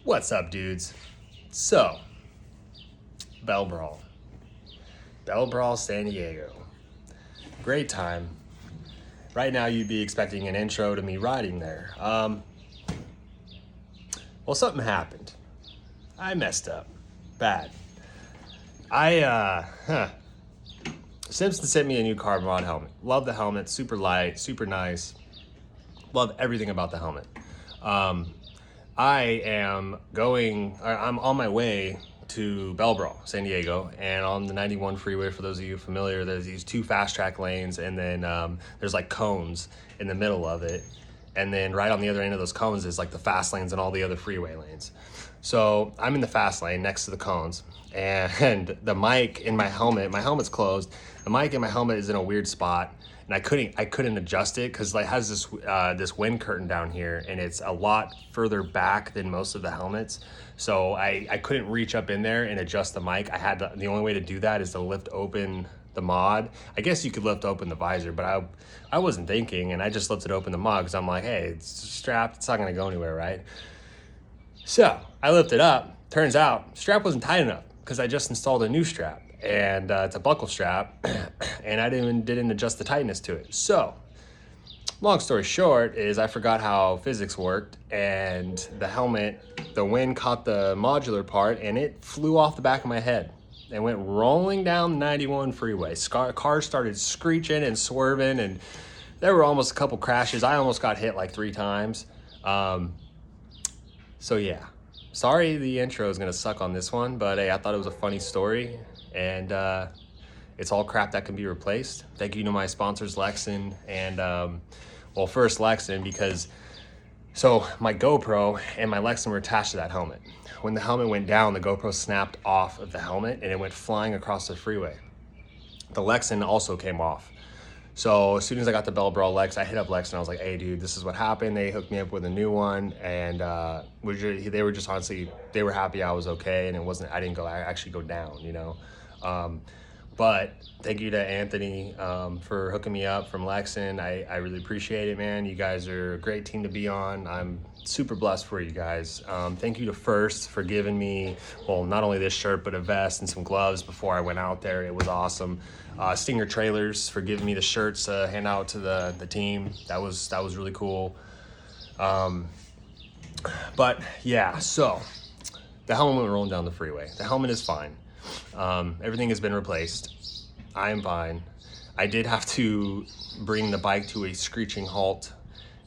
What's up, dudes? So, Brawl. Brawl, San Diego. Great time. Right now, you'd be expecting an intro to me riding there. Well, something happened. I messed up. Bad. Simpson sent me a new carbon rod helmet. Love the helmet. Super light, super nice. Love everything about the helmet. I'm on my way to Brawl, San Diego, and on the 91 freeway, for those of you familiar, there's these two fast track lanes, and then there's like cones in the middle of it. And then right on the other end of those cones is like the fast lanes and all the other freeway lanes. So I'm in the fast lane next to the cones, and the mic in my helmet's closed. The mic in my helmet is in a weird spot, and I couldn't adjust it because it has this wind curtain down here, and it's a lot further back than most of the helmets. So I couldn't reach up in there and adjust the mic. The only way to do that is to lift open the mod. I guess you could lift open the visor, but I wasn't thinking, and I just lifted open the mod because I'm like, hey, it's strapped, it's not gonna go anywhere, right? So I lift it up. Turns out strap wasn't tight enough because I just installed a new strap, and it's a buckle strap, and I didn't adjust the tightness to it. So long story short is I forgot how physics worked, and the wind caught the modular part, and it flew off the back of my head and went rolling down the 91 freeway. Cars started screeching and swerving, and there were almost a couple crashes. I almost got hit like 3 times. So yeah, sorry the intro is gonna suck on this one, but hey, I thought it was a funny story, and it's all crap that can be replaced. Thank you to my sponsors, Lexin, and well, first Lexin, because so my GoPro and my Lexin were attached to that helmet. When the helmet went down, the GoPro snapped off of the helmet and it went flying across the freeway. The Lexin also came off. So as soon as I got the Brawl Lex, I hit up Lex and I was like, hey dude, this is what happened. They hooked me up with a new one, and they were just honestly, they were happy I was okay, and I didn't actually go down, you know. But thank you to Anthony for hooking me up from Lexin. I really appreciate it, man. You guys are a great team to be on. I'm super blessed for you guys. Thank you to First for giving me, well, not only this shirt, but a vest and some gloves before I went out there. It was awesome. Stinger Trailers for giving me the shirts to hand out to the team. That was really cool. But yeah, so the helmet went rolling down the freeway. The helmet is fine. Everything has been replaced. I am fine. I did have to bring the bike to a screeching halt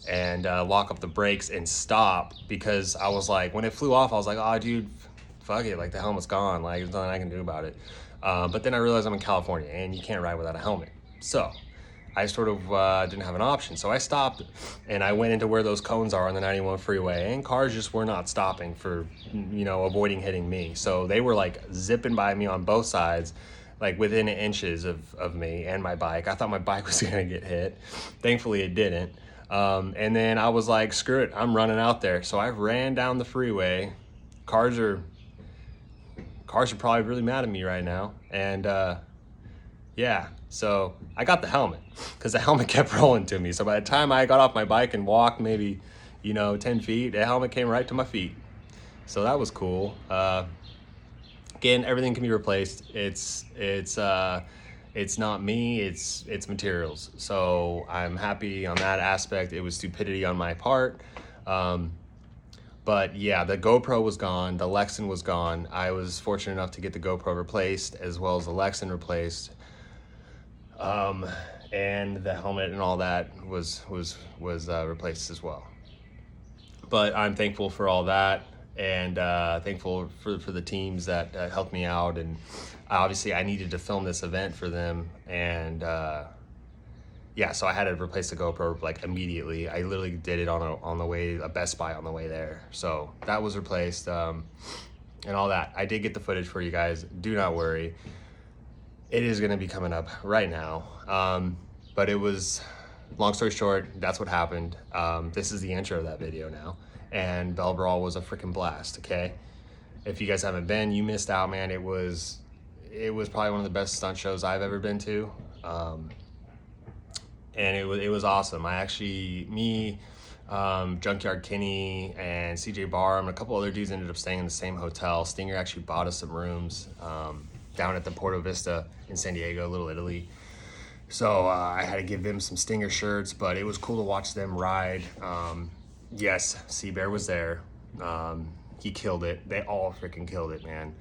and lock up the brakes and stop, because I was like, when it flew off, I was like, oh dude, fuck it, like the helmet's gone, like there's nothing I can do about it. But then I realized I'm in California and you can't ride without a helmet. So I sort of didn't have an option. So I stopped and I went into where those cones are on the 91 freeway, and cars just were not stopping for, avoiding hitting me. So they were like zipping by me on both sides, like within inches of me and my bike. I thought my bike was gonna get hit. Thankfully it didn't. And then I was like, screw it, I'm running out there. So I ran down the freeway. Cars are probably really mad at me right now. And yeah, so I got the helmet because the helmet kept rolling to me. So by the time I got off my bike and walked maybe, 10 feet, the helmet came right to my feet. So that was cool. Again, everything can be replaced. It's not me, it's materials. So I'm happy on that aspect. It was stupidity on my part. But yeah, the GoPro was gone, the Lexin was gone. I was fortunate enough to get the GoPro replaced as well as the Lexin replaced. And the helmet and all that was replaced as well. But I'm thankful for all that, and thankful for the teams that helped me out. And obviously I needed to film this event for them, and yeah, so I had to replace the GoPro like immediately. I literally did it on the way, a Best Buy on the way there. So that was replaced, and all that. I did get the footage for you guys. Do not worry. It is gonna be coming up right now. But it was, long story short, that's what happened. This is the intro of that video now. And Brawl was a freaking blast, okay? If you guys haven't been, you missed out, man. It was probably one of the best stunt shows I've ever been to. And it was awesome. Me Junkyard Kenny and CJ Barham, and a couple other dudes ended up staying in the same hotel. Stinger actually bought us some rooms down at the Porto Vista in San Diego, Little Italy. So I had to give them some Stinger shirts, but it was cool to watch them ride. Yes, Seabear was there. He killed it. They all freaking killed it, man.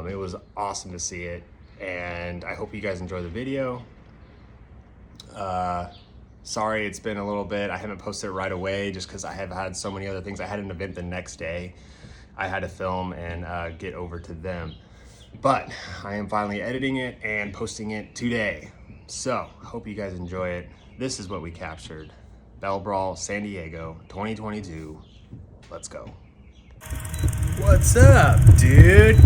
It was awesome to see it, and I hope you guys enjoy the video. Sorry it's been a little bit. I haven't posted it right away just because I have had so many other things. I had an event the next day I had to film and get over to them. But I am finally editing it and posting it today. So, hope you guys enjoy it. This is what we captured. Brawl, San Diego, 2022. Let's go. What's up, dude?